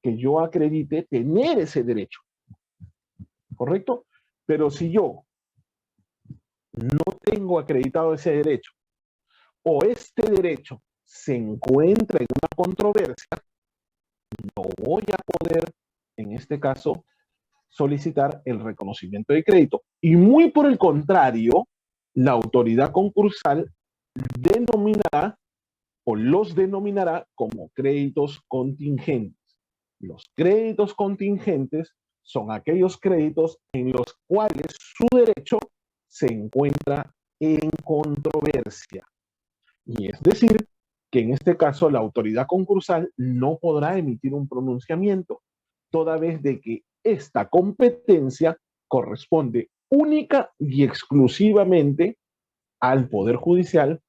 que yo acredite tener ese derecho, ¿correcto? Pero si yo no tengo acreditado ese derecho, o este derecho se encuentra en una controversia, no voy a poder, en este caso, solicitar el reconocimiento de crédito. Y muy por el contrario, la autoridad concursal denominará o los denominará como créditos contingentes. Los créditos contingentes son aquellos créditos en los cuales su derecho se encuentra en controversia. Y es decir, que en este caso la autoridad concursal no podrá emitir un pronunciamiento, toda vez de que esta competencia corresponde única y exclusivamente al Poder Judicial,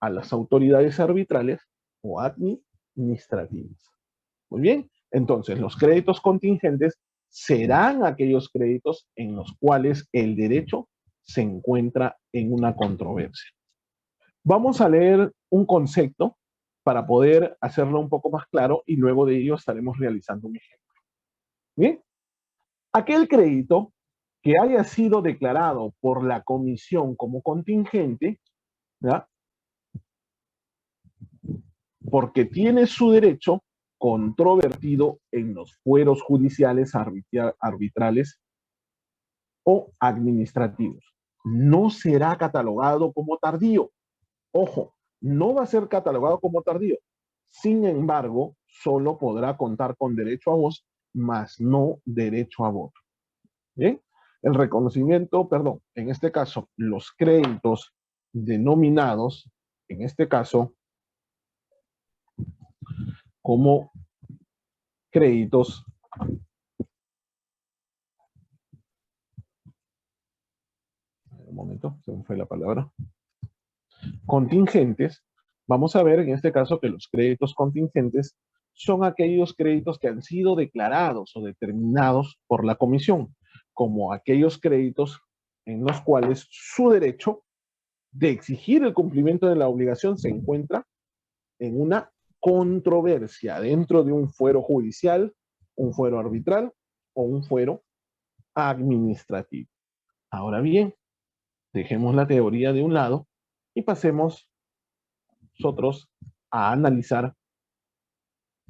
a las autoridades arbitrales o administrativas. Muy bien, entonces los créditos contingentes serán aquellos créditos en los cuales el derecho se encuentra en una controversia. Vamos a leer un concepto para poder hacerlo un poco más claro y luego de ello estaremos realizando un ejemplo. Bien, aquel crédito que haya sido declarado por la comisión como contingente, ¿ya?, porque tiene su derecho controvertido en los fueros judiciales, arbitrales o administrativos. No será catalogado como tardío. Ojo, no va a ser catalogado como tardío. Sin embargo, solo podrá contar con derecho a voz, más no derecho a voto. ¿Bien? El reconocimiento, perdón, en este caso, los créditos denominados, en este caso, como créditos un momento, se me fue la palabra, contingentes, vamos a ver en este caso que los créditos contingentes son aquellos créditos que han sido declarados o determinados por la comisión, como aquellos créditos en los cuales su derecho de exigir el cumplimiento de la obligación se encuentra en una controversia dentro de un fuero judicial, un fuero arbitral o un fuero administrativo. Ahora bien, dejemos la teoría de un lado y pasemos nosotros a analizar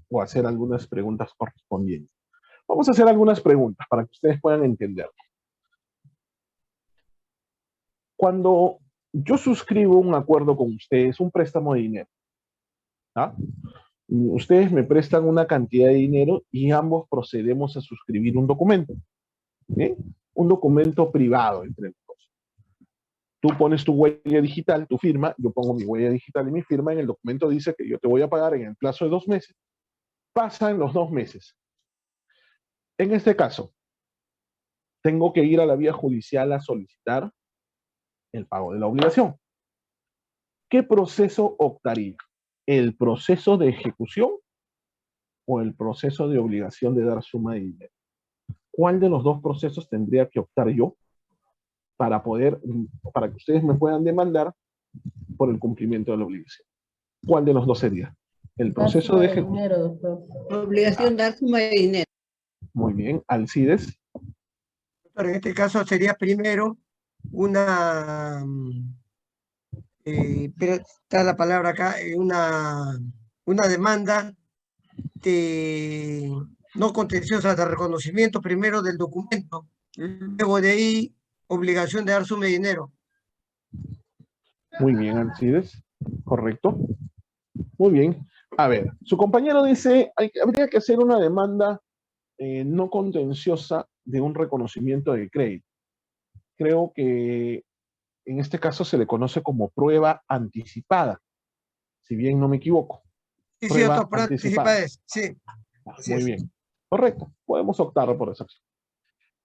o hacer algunas preguntas correspondientes. Vamos a hacer algunas preguntas para que ustedes puedan entender. Cuando yo suscribo un acuerdo con ustedes, un préstamo de dinero, ¿ah?, ustedes me prestan una cantidad de dinero y ambos procedemos a suscribir un documento, ¿bien? Un documento privado entre los dos. Tú pones tu huella digital, tu firma, yo pongo mi huella digital y mi firma, en el documento dice que yo te voy a pagar en el plazo de 2 meses. Pasan los 2 meses. En este caso, tengo que ir a la vía judicial a solicitar el pago de la obligación. ¿Qué proceso optaría? ¿El proceso de ejecución o el proceso de obligación de dar suma de dinero? ¿Cuál de los dos procesos tendría que optar yo para que ustedes me puedan demandar por el cumplimiento de la obligación? ¿Cuál de los dos sería? El proceso de ejecución. Dinero, doctor. Obligación de dar suma de dinero. Muy bien. Alcides. Doctor, en este caso sería primero una, pero está la palabra acá, una demanda de no contenciosa de reconocimiento primero del documento, luego de ahí obligación de dar suma de dinero. Muy bien, Alcides. Correcto. Muy bien. A ver, su compañero dice, habría que hacer una demanda no contenciosa de un reconocimiento de crédito. Creo que en este caso se le conoce como prueba anticipada, si bien no me equivoco. Sí, Prueba doctor, prueba anticipada es, sí. Muy bien. Correcto. Podemos optar por esa opción.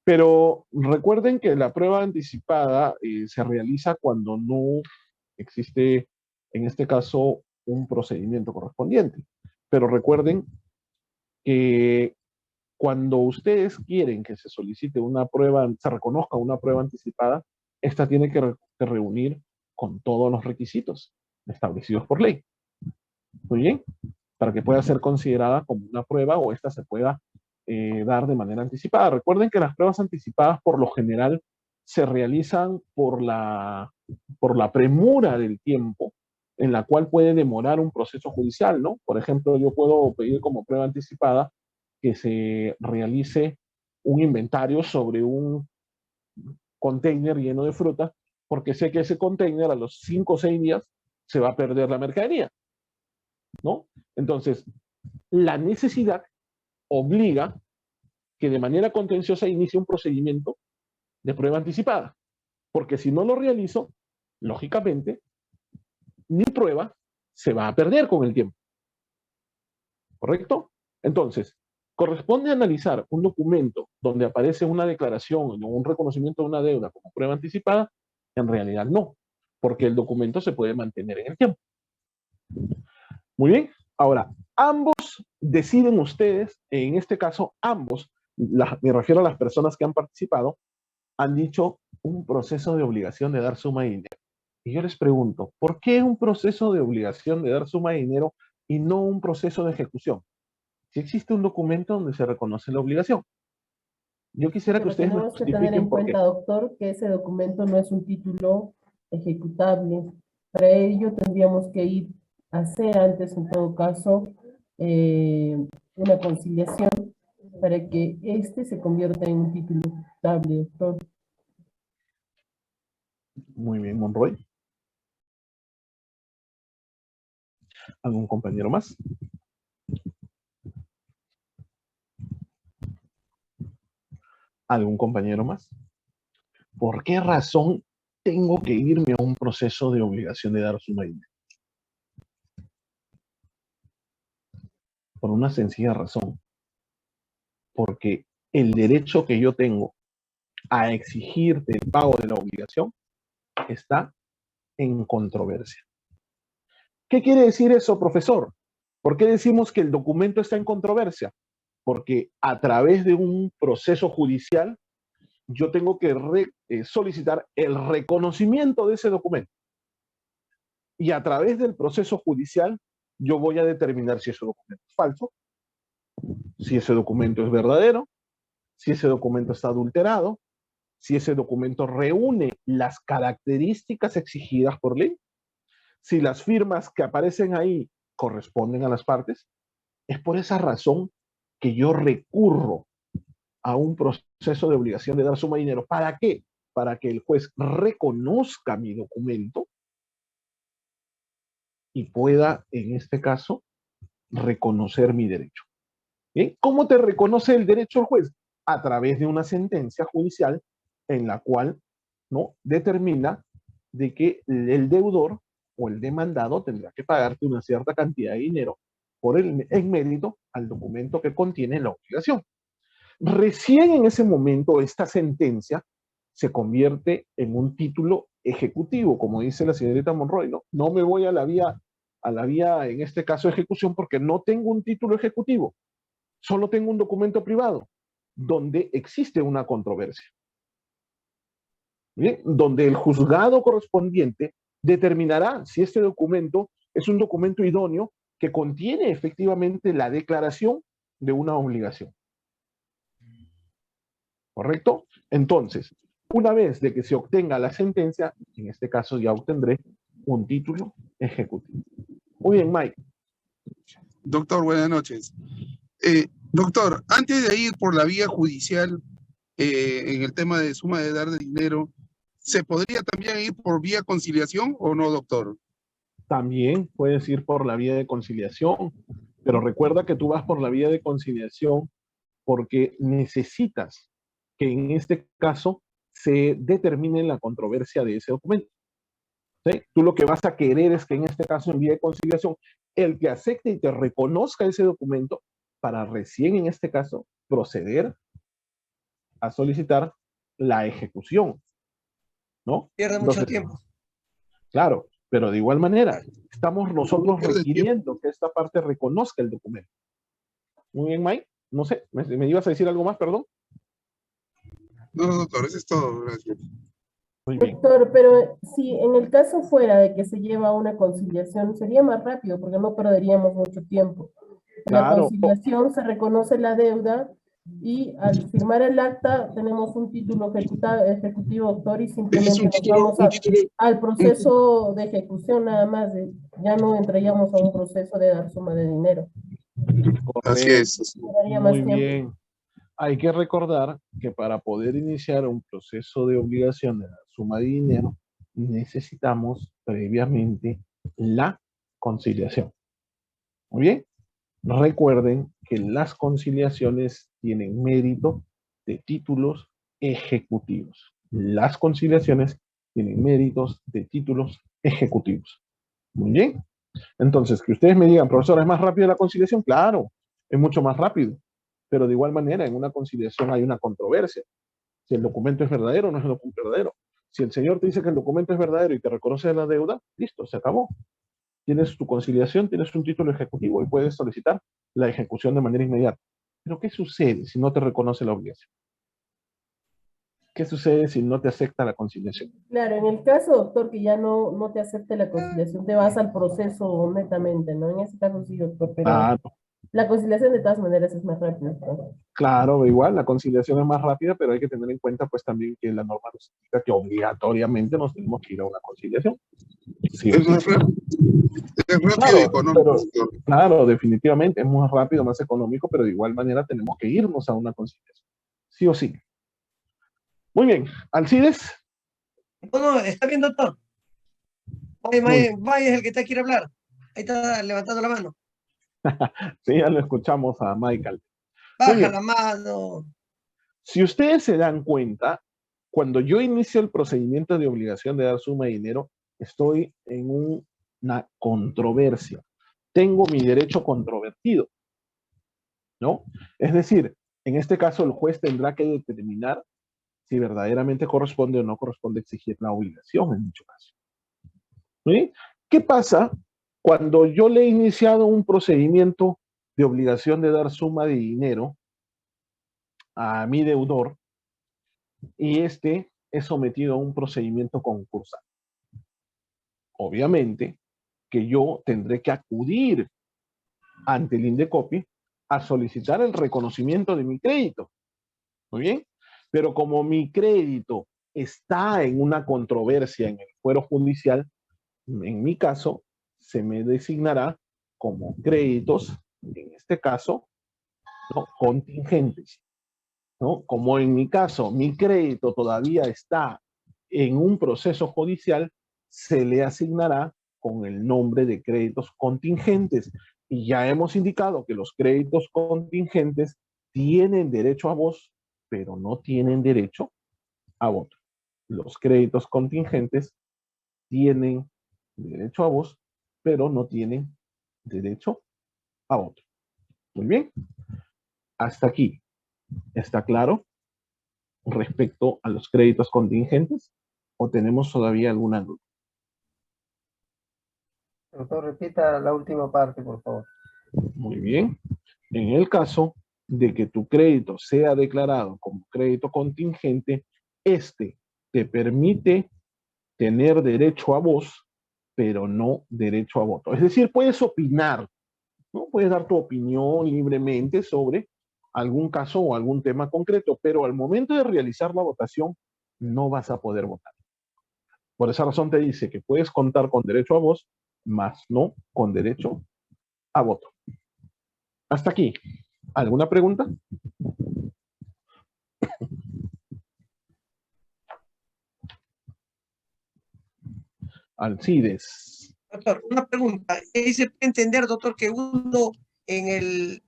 Pero recuerden que la prueba anticipada se realiza cuando no existe, en este caso, un procedimiento correspondiente. Pero recuerden que cuando ustedes quieren que se solicite una prueba, se reconozca una prueba anticipada, esta tiene que reunir con todos los requisitos establecidos por ley. Muy bien. para que pueda ser considerada como una prueba o esta se pueda dar de manera anticipada. Recuerden que las pruebas anticipadas por lo general se realizan por la premura del tiempo en la cual puede demorar un proceso judicial, ¿no? Por ejemplo, yo puedo pedir como prueba anticipada que se realice un inventario sobre un container lleno de fruta, porque sé que ese container a los 5 o 6 días se va a perder la mercadería, ¿no? Entonces, la necesidad obliga que de manera contenciosa inicie un procedimiento de prueba anticipada, porque si no lo realizo, lógicamente, mi prueba se va a perder con el tiempo. ¿Correcto? Entonces, corresponde analizar un documento donde aparece una declaración o un reconocimiento de una deuda como prueba anticipada. En realidad no, porque el documento se puede mantener en el tiempo. Muy bien. Ahora, ambos deciden ustedes, en este caso, ambos, me refiero a las personas que han participado, han dicho un proceso de obligación de dar suma de dinero. Y yo les pregunto, ¿por qué un proceso de obligación de dar suma de dinero y no un proceso de ejecución? Si existe un documento donde se reconoce la obligación. Yo quisiera que Pero ustedes me tenemos que tener en justifiquen por qué. cuenta, doctor, que ese documento no es un título ejecutable. Para ello tendríamos que ir a hacer antes, en todo caso, una conciliación para que este se convierta en un título ejecutable, doctor. Muy bien, Monroy. ¿Algún compañero más? ¿Algún compañero más? ¿Por qué razón tengo que irme a un proceso de obligación de dar suma de dinero? Por una sencilla razón. Porque el derecho que yo tengo a exigirte el pago de la obligación está en controversia. ¿Qué quiere decir eso, profesor? ¿Por qué decimos que el documento está en controversia? Porque a través de un proceso judicial yo tengo que solicitar el reconocimiento de ese documento. Y a través del proceso judicial yo voy a determinar si ese documento es falso, si ese documento es verdadero, si ese documento está adulterado, si ese documento reúne las características exigidas por ley, si las firmas que aparecen ahí corresponden a las partes. Es por esa razón que yo recurro a un proceso de obligación de dar suma de dinero. ¿Para qué? Para que el juez reconozca mi documento y pueda, en este caso, reconocer mi derecho. ¿Bien? ¿Cómo te reconoce el derecho el juez? A través de una sentencia judicial en la cual, ¿no?, determina de que el deudor o el demandado tendrá que pagarte una cierta cantidad de dinero en mérito al documento que contiene la obligación. Recién en ese momento esta sentencia se convierte en un título ejecutivo, como dice la señorita Monroy, ¿no? No me voy a la vía, en este caso, ejecución, porque no tengo un título ejecutivo, solo tengo un documento privado, donde existe una controversia. ¿Bien? Donde el juzgado correspondiente determinará si este documento es un documento idóneo que contiene efectivamente la declaración de una obligación. ¿Correcto? Entonces, una vez de que se obtenga la sentencia, en este caso ya obtendré un título ejecutivo. Muy bien, Mike. Doctor, buenas noches. Doctor, antes de ir por la vía judicial en el tema de suma de dar de dinero, ¿se podría también ir por vía conciliación o no, doctor? También puedes ir por la vía de conciliación, pero recuerda que tú vas por la vía de conciliación porque necesitas que en este caso se determine la controversia de ese documento. ¿Sí? Tú lo que vas a querer es que en este caso, en vía de conciliación, el que acepte y te reconozca ese documento para recién en este caso proceder a solicitar la ejecución, ¿no? Pierde mucho tiempo. Claro, pero de igual manera, estamos nosotros requiriendo que esta parte reconozca el documento. Muy bien, Mike. No sé, ¿me ibas a decir algo más, perdón? No, doctor, eso es todo, gracias. Muy bien. Doctor, pero si en el caso fuera de que se lleva a una conciliación, sería más rápido porque no perderíamos mucho tiempo. En la Claro. conciliación se reconoce la deuda y al firmar el acta tenemos un título ejecutivo, doctor, y Ese es simplemente un nos título, vamos un título, al un- proceso de ejecución nada más, ya no entraríamos a un proceso de dar suma de dinero. así Correcto. es. Así. Daría Muy más tiempo. bien. Hay que recordar que para poder iniciar un proceso de obligación de la suma de dinero, necesitamos previamente la conciliación. Muy bien. Recuerden que las conciliaciones tienen mérito de títulos ejecutivos. Las conciliaciones tienen méritos de títulos ejecutivos. Muy bien. Entonces, que ustedes me digan, profesor, ¿es más rápida la conciliación? Claro, es mucho más rápido. Pero de igual manera, en una conciliación hay una controversia. Si el documento es verdadero o no es el documento verdadero. Si el señor te dice que el documento es verdadero y te reconoce la deuda, listo, se acabó. Tienes tu conciliación, tienes un título ejecutivo y puedes solicitar la ejecución de manera inmediata. Pero ¿qué sucede si no te reconoce la obligación? ¿Qué sucede si no te acepta la conciliación? Claro, en el caso, doctor, que ya no te acepte la conciliación, te vas al proceso netamente, ¿no? En ese caso sí, doctor, pero Claro, la conciliación de todas maneras es más rápida, ¿no? claro, igual la conciliación es más rápida, pero hay que tener en cuenta pues también que la norma nos indica que obligatoriamente nos tenemos que ir a una conciliación. Sí o Es sí. más rápido, es rápido y Claro, económico, pero doctor. claro, definitivamente es más rápido, más económico, pero de igual manera tenemos que irnos a una conciliación. Sí o sí. Muy bien, Alcides. No, no, está bien, doctor. Vaya, Muy vaya, bien. vaya es el que te quiere hablar. Ahí está levantando la mano. Sí, ya lo escuchamos a Michael. Muy Baja bien. la mano. Si ustedes se dan cuenta, cuando yo inicio el procedimiento de obligación de dar suma de dinero, estoy en una controversia. Tengo mi derecho controvertido, ¿no? Es decir, en este caso el juez tendrá que determinar si verdaderamente corresponde o no corresponde exigir la obligación en dicho caso. ¿Sí? ¿Qué pasa cuando yo le he iniciado un procedimiento de obligación de dar suma de dinero a mi deudor y este es sometido a un procedimiento concursal? Obviamente que yo tendré que acudir ante el Indecopi a solicitar el reconocimiento de mi crédito. Muy bien. Pero como mi crédito está en una controversia en el fuero judicial, en mi caso, se me designará como créditos, en este caso, ¿no?, contingentes, ¿no? Como en mi caso, mi crédito todavía está en un proceso judicial, se le asignará con el nombre de créditos contingentes. Y ya hemos indicado que los créditos contingentes tienen derecho a voz, pero no tienen derecho a voto. Los créditos contingentes tienen derecho a voz, pero no tienen derecho a voto. Muy bien. Hasta aquí. ¿Está claro respecto a los créditos contingentes o tenemos todavía alguna duda? Doctor, repita la última parte, por favor. Muy bien. En el caso de que tu crédito sea declarado como crédito contingente, este te permite tener derecho a voz, pero no derecho a voto. Es decir, puedes opinar, ¿no? Puedes dar tu opinión libremente sobre algún caso o algún tema concreto, pero al momento de realizar la votación no vas a poder votar. Por esa razón te dice que puedes contar con derecho a voz, más no con derecho a voto. Hasta aquí. ¿Alguna pregunta? Alcides. Doctor, una pregunta. ¿Se puede entender, doctor, que uno en el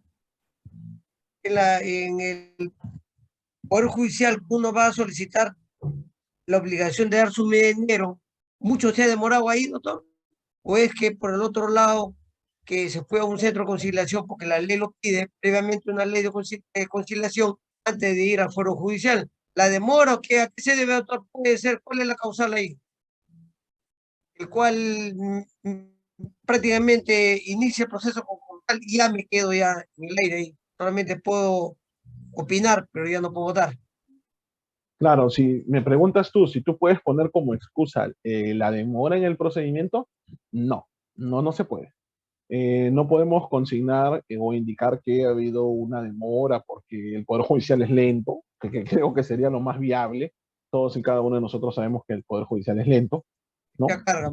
Poder Judicial, uno va a solicitar la obligación de dar su dinero? ¿Mucho se ha demorado ahí, doctor? ¿O es que por el otro lado, que se fue a un centro de conciliación porque la ley lo pide, previamente una ley de conciliación antes de ir al foro judicial? ¿La demora o qué? ¿A qué se debe, doctor? Puede ser, ¿cuál es la causal ahí? El cual prácticamente inicia el proceso concursal y ya me quedo ya en el aire ahí. Solamente puedo opinar, pero ya no puedo votar. Claro, si me preguntas tú, si tú puedes poner como excusa la demora en el procedimiento, no, no se puede. No podemos consignar o indicar que ha habido una demora porque el Poder Judicial es lento, que creo que sería lo más viable. Todos y cada uno de nosotros sabemos que el Poder Judicial es lento, ¿no? Mucha carga.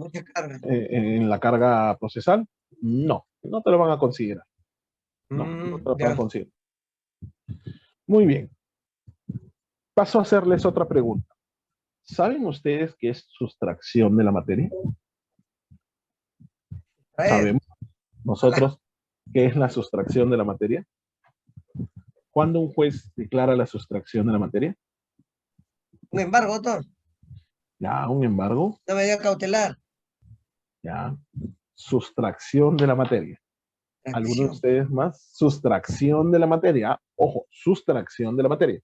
En la carga procesal, no te lo van a considerar, no te lo van a Ya. considerar. Muy bien, paso a hacerles otra pregunta. ¿Saben ustedes qué es sustracción de la materia? ¿Sabemos nosotros qué es la sustracción de la materia? ¿Cuándo un juez declara la sustracción de la materia? Un embargo, doctor. Ya, un embargo, Una medida cautelar. ya. Sustracción de la materia. ¿Alguno de Acción. ustedes más? Sustracción de la materia. Ojo, sustracción de la materia.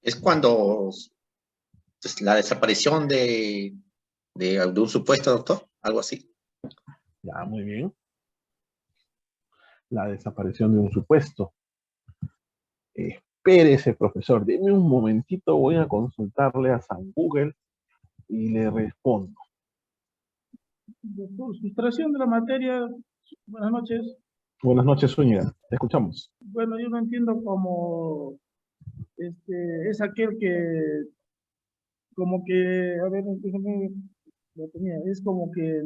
Es cuando pues, la desaparición de un supuesto, doctor, algo así. Ya, muy bien. La desaparición de un supuesto. Espérese, profesor. Deme un momentito, voy a consultarle a San Google y le respondo. Doctor, sustracción de la materia. Buenas noches. Buenas noches, Zúñiga. Te escuchamos. Bueno, yo lo entiendo como es aquel que, como que, a ver, déjame, lo tenía, es como que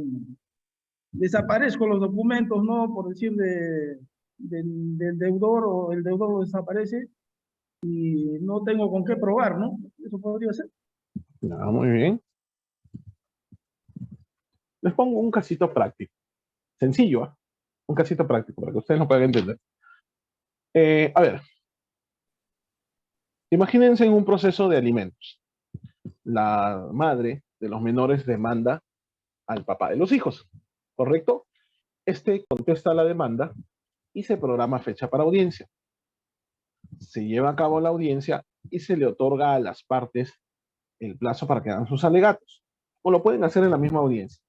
desaparezco los documentos, ¿no? Por decir, del deudor, o el deudor desaparece y no tengo con qué probar, ¿no? Eso podría ser. Ya, muy bien. Les pongo un casito práctico. Sencillo, ¿eh? Un casito práctico para que ustedes lo puedan entender. A ver, imagínense en un proceso de alimentos. La madre de los menores demanda al papá de los hijos, ¿correcto? Este contesta la demanda y se programa fecha para audiencia. Se lleva a cabo la audiencia y se le otorga a las partes el plazo para que hagan sus alegatos. O lo pueden hacer en la misma audiencia.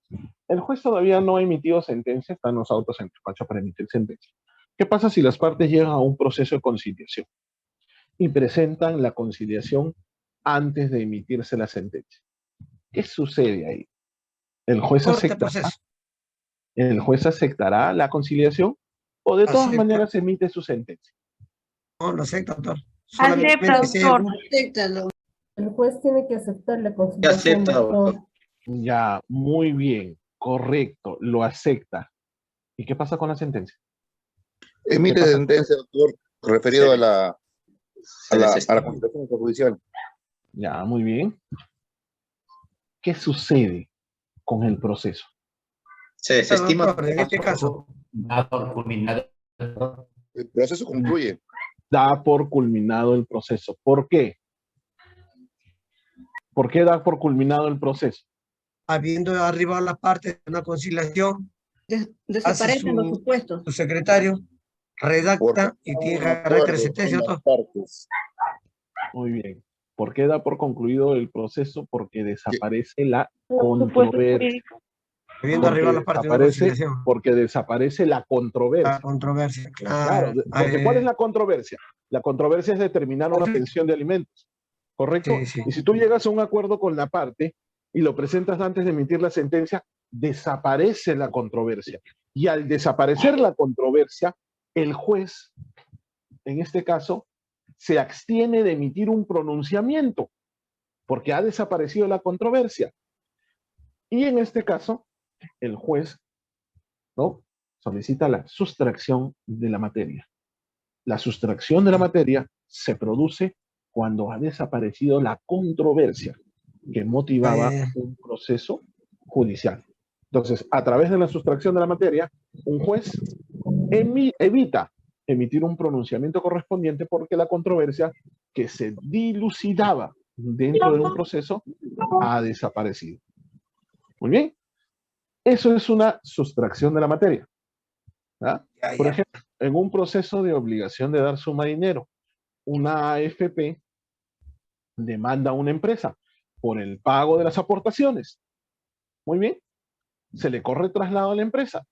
El juez todavía no ha emitido sentencia, están los autos en despacho para emitir sentencia. ¿Qué pasa si las partes llegan a un proceso de conciliación y presentan la conciliación antes de emitirse la sentencia? ¿Qué sucede ahí? ¿El juez aceptará la conciliación o de todas Acepta. maneras emite su sentencia? No, lo acepta, doctor. Acepta, doctor. Acéptalo. El juez tiene que aceptar la ¿Qué conciliación, acepta, doctor. doctor? Ya, muy bien, correcto, lo acepta. ¿Y qué pasa con la sentencia? Emite ¿Qué pasa? sentencia, doctor, referido Se- a la se desestima. conciliación judicial. Ya, muy bien. ¿Qué sucede con el proceso? Se desestima. Doctor, en este caso. Da por culminado. El proceso concluye. Da por culminado el proceso. ¿Por qué? ¿Por qué da por culminado el proceso? Habiendo arribado las partes de una conciliación, Desaparecen los supuestos. su secretario redacta y tiene carácter de sentencia, doctor. Muy bien. ¿Por qué da por concluido el proceso? Porque desaparece la controversia. Habiendo arribado las partes de una conciliación. Porque desaparece la controversia. La controversia, Claro, claro. porque ¿cuál es la controversia? La controversia es determinar una pensión de alimentos, ¿correcto? Sí, sí. Y si tú llegas a un acuerdo con la parte y lo presentas antes de emitir la sentencia, desaparece la controversia. Y al desaparecer la controversia, el juez, en este caso, se abstiene de emitir un pronunciamiento, porque ha desaparecido la controversia. Y en este caso, el juez, ¿no?, solicita la sustracción de la materia. La sustracción de la materia se produce cuando ha desaparecido la controversia que motivaba un proceso judicial. Entonces, a través de la sustracción de la materia, un juez evita emitir un pronunciamiento correspondiente porque la controversia que se dilucidaba dentro de un proceso ha desaparecido. Muy bien. Eso es una sustracción de la materia. ¿Ah? Por ejemplo, en un proceso de obligación de dar suma de dinero, una AFP demanda a una empresa por el pago de las aportaciones. Muy bien. Se le corre traslado a la empresa.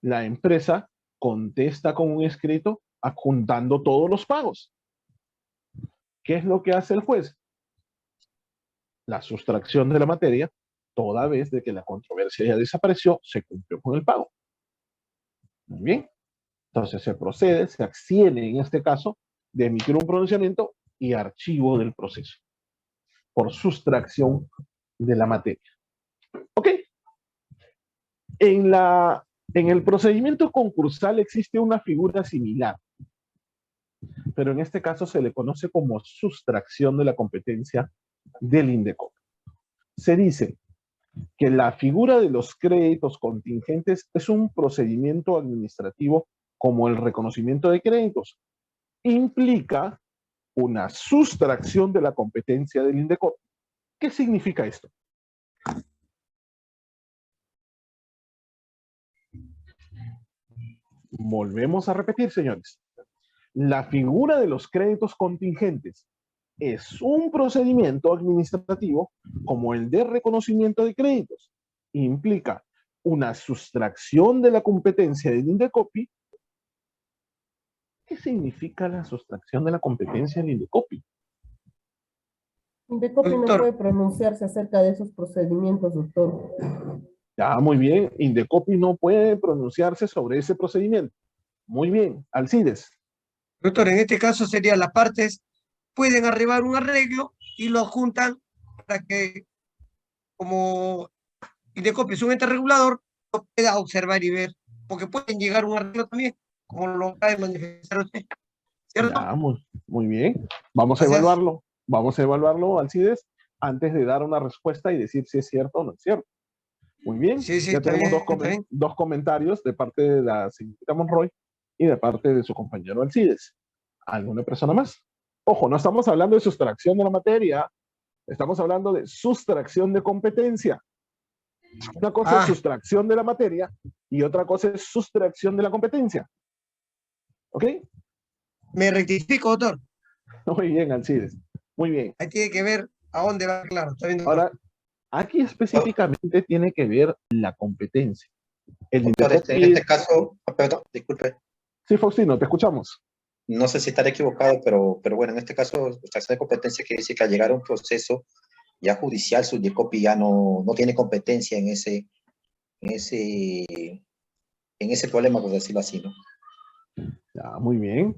La empresa contesta con un escrito adjuntando todos los pagos. ¿Qué es lo que hace el juez? La sustracción de la materia, toda vez de que la controversia ya desapareció, se cumplió con el pago. Muy bien. Entonces se procede, se abstiene en este caso de emitir un pronunciamiento y archivo del proceso por sustracción de la materia. ¿Ok? En el procedimiento concursal existe una figura similar, pero en este caso se le conoce como sustracción de la competencia del INDECOPI. Se dice que la figura de los créditos contingentes es un procedimiento administrativo como el reconocimiento de créditos. Implica una sustracción de la competencia del INDECOPI. ¿Qué significa esto? Volvemos a repetir, señores. La figura de los créditos contingentes es un procedimiento administrativo como el de reconocimiento de créditos. Implica una sustracción de la competencia del INDECOPI. ¿Qué significa la sustracción de la competencia del INDECOPI? INDECOPI no Doctor. puede pronunciarse acerca de esos procedimientos, doctor. Ya, muy bien. INDECOPI no puede pronunciarse sobre ese procedimiento. Muy bien. Alcides. Doctor, en este caso serían las partes, pueden arribar un arreglo y lo juntan para que, como INDECOPI es un ente regulador, lo pueda observar y ver, porque pueden llegar a un arreglo también, como lo acaba de manifestar usted, ¿cierto? Ya, muy bien. Vamos a Gracias. evaluarlo. Vamos a evaluarlo, Alcides, antes de dar una respuesta y decir si es cierto o no es cierto. Muy bien. Sí, sí, Ya está tenemos bien, está bien. dos comentarios de parte de la señorita Monroy y de parte de su compañero Alcides. ¿Alguna persona más? Ojo, no estamos hablando de sustracción de la materia, estamos hablando de sustracción de competencia. Una cosa es sustracción de la materia y otra cosa es sustracción de la competencia. ¿Ok? Me rectifico, doctor. Muy bien, Alcides. Muy bien. Ahí tiene que ver a dónde va, claro. Está bien, doctor. Ahora, aquí específicamente tiene que ver la competencia. El Doctor, en INDECOPI... este caso, perdón, disculpe, Sí, Faustino, te escuchamos. no sé si estaré equivocado, pero bueno, en este caso, sustracción de competencia quiere decir que al llegar a un proceso ya judicial, su INDECOPI ya no tiene competencia en ese problema, por decirlo así, ¿no? Ya, muy bien,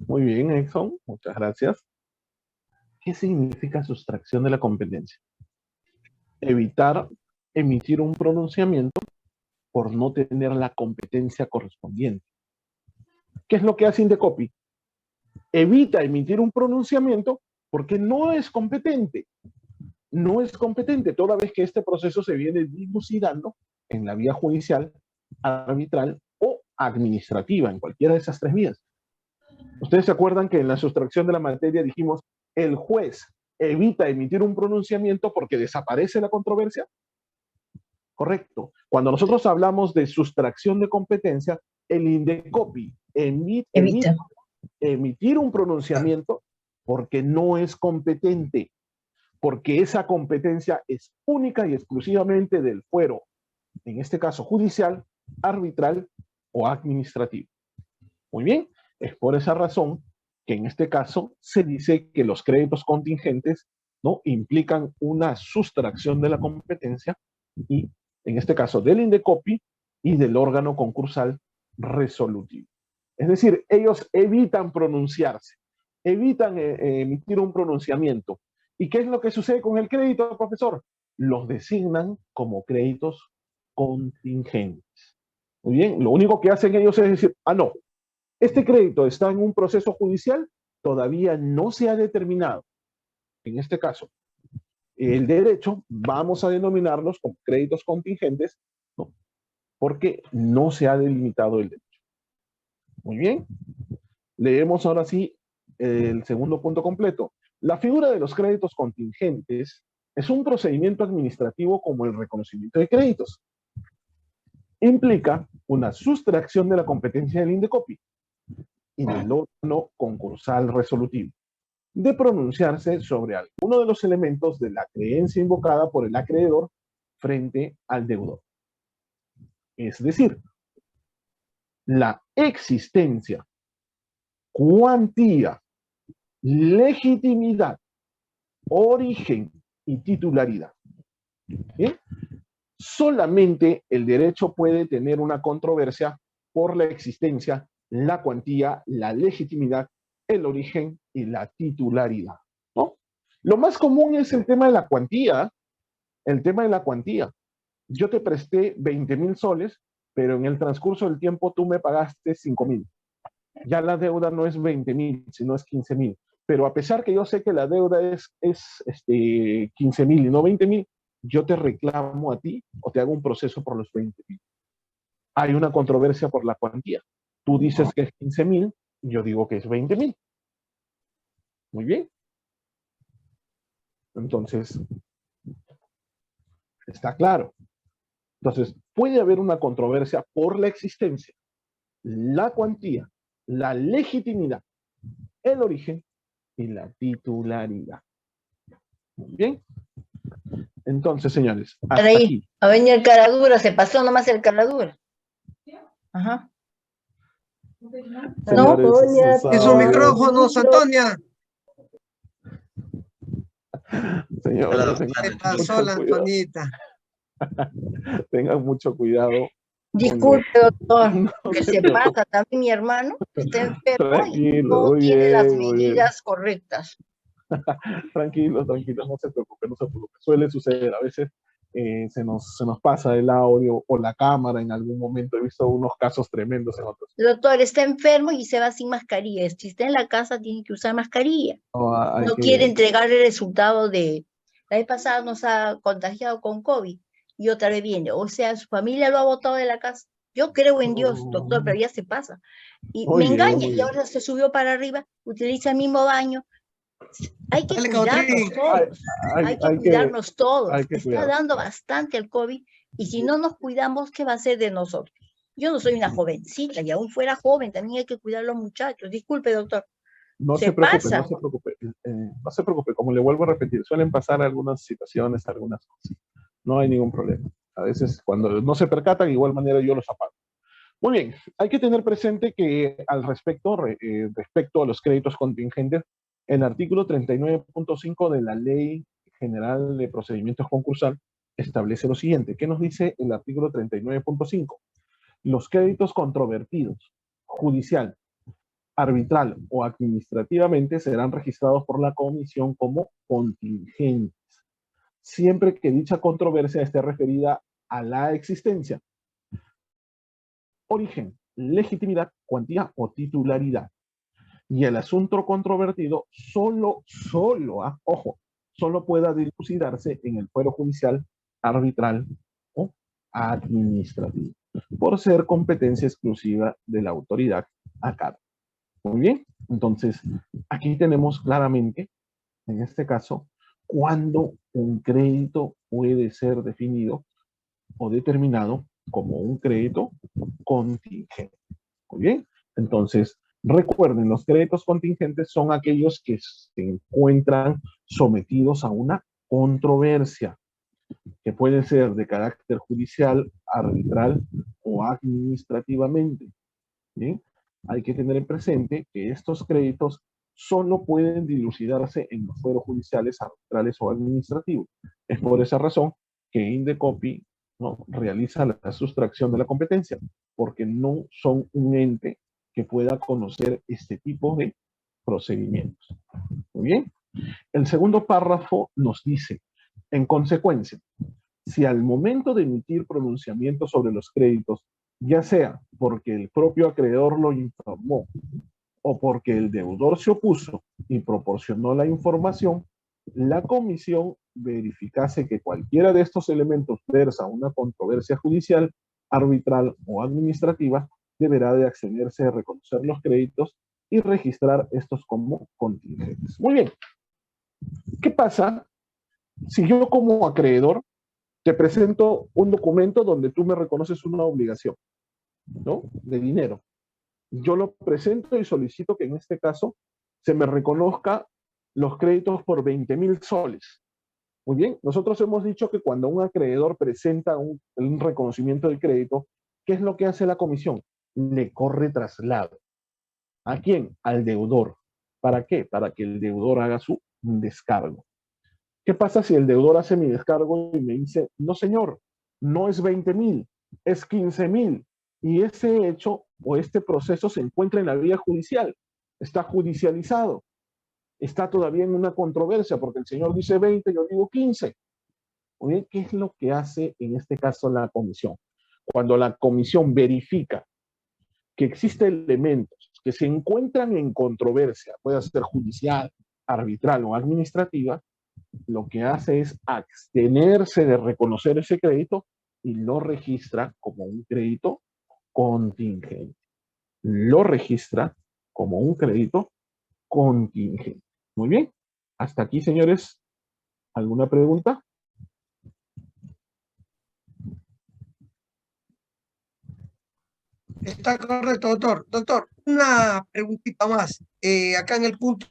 Exxon. Muchas gracias. ¿Qué significa sustracción de la competencia? Evitar emitir un pronunciamiento por no tener la competencia correspondiente. ¿Qué es lo que hace INDECOPI? Evita emitir un pronunciamiento porque no es competente. No es competente, toda vez que este proceso se viene dilucidando en la vía judicial, arbitral o administrativa, en cualquiera de esas tres vías. ¿Ustedes se acuerdan que en la sustracción de la materia dijimos el juez evita emitir un pronunciamiento porque desaparece la controversia? Correcto. Cuando nosotros hablamos de sustracción de competencia, el INDECOPI evita emitir un pronunciamiento porque no es competente, porque esa competencia es única y exclusivamente del fuero, en este caso judicial, arbitral o administrativo. Muy bien, es por esa razón que en este caso se dice que los créditos contingentes, ¿no?, implican una sustracción de la competencia y, en este caso, del INDECOPI y del órgano concursal resolutivo. Es decir, ellos evitan pronunciarse, evitan emitir un pronunciamiento. ¿Y qué es lo que sucede con el crédito, profesor? Los designan como créditos contingentes. Muy bien, lo único que hacen ellos es decir, no, este crédito está en un proceso judicial, todavía no se ha determinado. En este caso, el derecho, vamos a denominarlos como créditos contingentes, ¿no?, porque no se ha delimitado el derecho. Muy bien. Leemos ahora sí el segundo punto completo. La figura de los créditos contingentes es un procedimiento administrativo como el reconocimiento de créditos. Implica una sustracción de la competencia del INDECOPI y del órgano concursal resolutivo de pronunciarse sobre alguno de los elementos de la creencia invocada por el acreedor frente al deudor. Es decir, la existencia, cuantía, legitimidad origen y titularidad. ¿Bien? Solamente el derecho puede tener una controversia por la existencia, la cuantía, la legitimidad, el origen y la titularidad, ¿no? Lo más común es el tema de la cuantía. El tema de la cuantía. Yo te presté 20,000 soles, pero en el transcurso del tiempo tú me pagaste 5,000. Ya la deuda no es 20,000, sino es 15,000. Pero a pesar que yo sé que la deuda es 15,000 y no 20,000, yo te reclamo a ti o te hago un proceso por los 20,000. Hay una controversia por la cuantía. Tú dices que es 15,000, yo digo que es 20,000. Muy bien. Entonces, está claro. Entonces, puede haber una controversia por la existencia, la cuantía, la legitimidad, el origen y la titularidad. Muy bien. Entonces, señores, hasta Ahí, aquí. a venir el caradura, se pasó nomás el caradura. Ajá. Señores, Antonia, En sus micrófonos, Antonia. señores, Se pasó la Antonita. tengan mucho cuidado. Disculpe, doctor, No que se se preocupe. pasa. También mi hermano está enfermo y Tranquilo, no muy tiene las bien, muy bien. medidas correctas. Tranquilo, tranquilo, no se preocupe, no se preocupe. Suele suceder, a veces se nos pasa el audio o la cámara en algún momento. He visto unos casos tremendos en otros. El doctor está enfermo y se va sin mascarilla. Si está en la casa, tiene que usar mascarilla. No, hay No que- quiere entregar el resultado de... La vez pasada nos ha contagiado con COVID y otra vez viene. O sea, su familia lo ha botado de la casa. Yo creo en Dios, doctor, pero ya se pasa. Y Muy me bien, engaña muy y bien. ahora se subió para arriba, utiliza el mismo baño. Hay que Dale, cuidarnos Cautrín. todos, hay que cuidarnos todos. hay que Está cuidar. dando bastante el COVID y si no nos cuidamos, ¿qué va a ser de nosotros? Yo no soy una jovencita y aún fuera joven, también hay que cuidar a los muchachos. Disculpe, doctor. No Se se preocupe, pasa. no se preocupe. No se preocupe, como le vuelvo a repetir, suelen pasar algunas situaciones, algunas cosas. No hay ningún problema. A veces cuando no se percatan, de igual manera yo los apago. Muy bien, hay que tener presente que al respecto, respecto a los créditos contingentes, el artículo 39.5 de la Ley General de Procedimientos Concursal establece lo siguiente. ¿Qué nos dice el artículo 39.5? Los créditos controvertidos, judicial, arbitral o administrativamente serán registrados por la comisión como contingentes, siempre que dicha controversia esté referida a la existencia, origen, legitimidad, cuantía o titularidad. Y el asunto controvertido solo pueda dilucidarse en el fuero judicial, arbitral o administrativo, por ser competencia exclusiva de la autoridad a cargo. Muy bien, entonces aquí tenemos claramente, en este caso, cuándo un crédito puede ser definido o determinado como un crédito contingente. Muy bien, entonces recuerden, los créditos contingentes son aquellos que se encuentran sometidos a una controversia, que puede ser de carácter judicial, arbitral o administrativamente. ¿Bien? Hay que tener presente que estos créditos solo pueden dilucidarse en los fueros judiciales, arbitrales o administrativos. Es por esa razón que Indecopi, ¿no?, realiza la sustracción de la competencia, porque no son un ente que pueda conocer este tipo de procedimientos. Muy bien. El segundo párrafo nos dice, en consecuencia, si al momento de emitir pronunciamiento sobre los créditos, ya sea porque el propio acreedor lo informó o porque el deudor se opuso y proporcionó la información, la comisión verificase que cualquiera de estos elementos versa una controversia judicial, arbitral o administrativa, deberá de accederse a reconocer los créditos y registrar estos como contingentes. Muy bien. ¿Qué pasa si yo como acreedor te presento un documento donde tú me reconoces una obligación, ¿no?, de dinero? Yo lo presento y solicito que en este caso se me reconozca los créditos por 20,000 soles. Muy bien, nosotros hemos dicho que cuando un acreedor presenta un reconocimiento del crédito, ¿qué es lo que hace la comisión? Le corre traslado. ¿A quién? Al deudor. ¿Para qué? Para que el deudor haga su descargo. ¿Qué pasa si el deudor hace mi descargo y me dice, no señor, no es 20.000, es 15.000? Y ese hecho o este proceso se encuentra en la vía judicial, está judicializado, está todavía en una controversia porque el señor dice 20, yo digo 15. Oye, ¿qué es lo que hace en este caso la comisión? Cuando la comisión verifica que existen elementos que se encuentran en controversia, puede ser judicial, arbitral o administrativa, lo que hace es abstenerse de reconocer ese crédito y lo registra como un crédito contingente. Lo registra como un crédito contingente. Muy bien. Hasta aquí, señores. ¿Alguna pregunta? Está correcto, doctor. Doctor, una preguntita más. Acá en el punto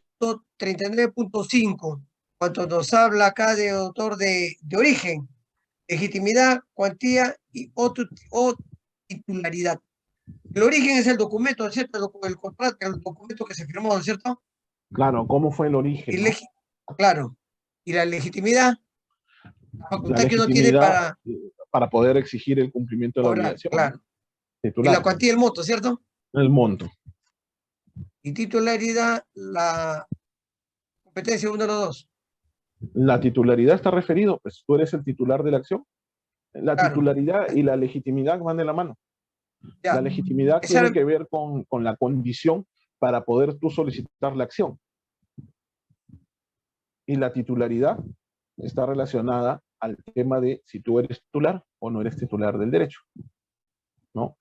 39.5, cuando nos habla acá de doctor de origen, legitimidad, cuantía o titularidad. El origen es el documento, ¿cierto? El contrato, el documento que se firmó, ¿cierto? Claro, ¿cómo fue el origen? ¿No? Claro. Y la legitimidad, la facultad La que uno tiene para poder exigir el cumplimiento de la obligación. Claro. Titular. Y la cuantía y el monto, ¿cierto? El monto. Y titularidad, la competencia 1 de los dos. La titularidad está referido, pues tú eres el titular de la acción. La titularidad y la legitimidad van de la mano. Ya. La legitimidad tiene que ver con la condición para poder tú solicitar la acción. Y la titularidad está relacionada al tema de si tú eres titular o no eres titular del derecho. ¿No?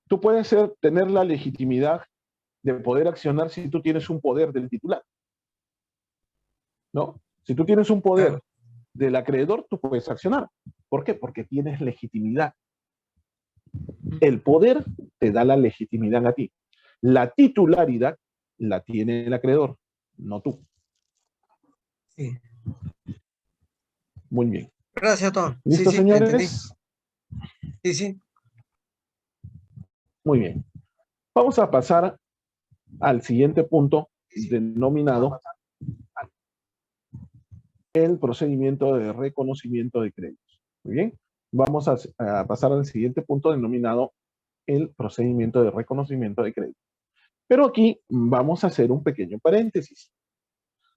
Tú puedes tener la legitimidad de poder accionar si tú tienes un poder del titular. ¿No? Si tú tienes un poder del acreedor, tú puedes accionar. ¿Por qué? Porque tienes legitimidad. El poder te da la legitimidad a ti. La titularidad la tiene el acreedor, no tú. Sí. Muy bien. Gracias, doctor. ¿Listo, señores? Sí, sí. Muy bien. Vamos a pasar al siguiente punto denominado el procedimiento de reconocimiento de créditos. Muy bien. Vamos a pasar al siguiente punto denominado el procedimiento de reconocimiento de créditos. Pero aquí vamos a hacer un pequeño paréntesis.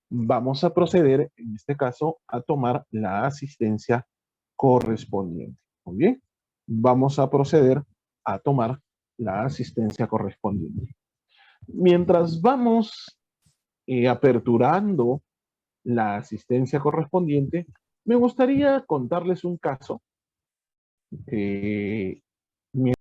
Vamos a proceder, en este caso, a tomar la asistencia correspondiente. Muy bien. Vamos a proceder a tomar la asistencia correspondiente. Mientras vamos aperturando la asistencia correspondiente, me gustaría contarles un caso que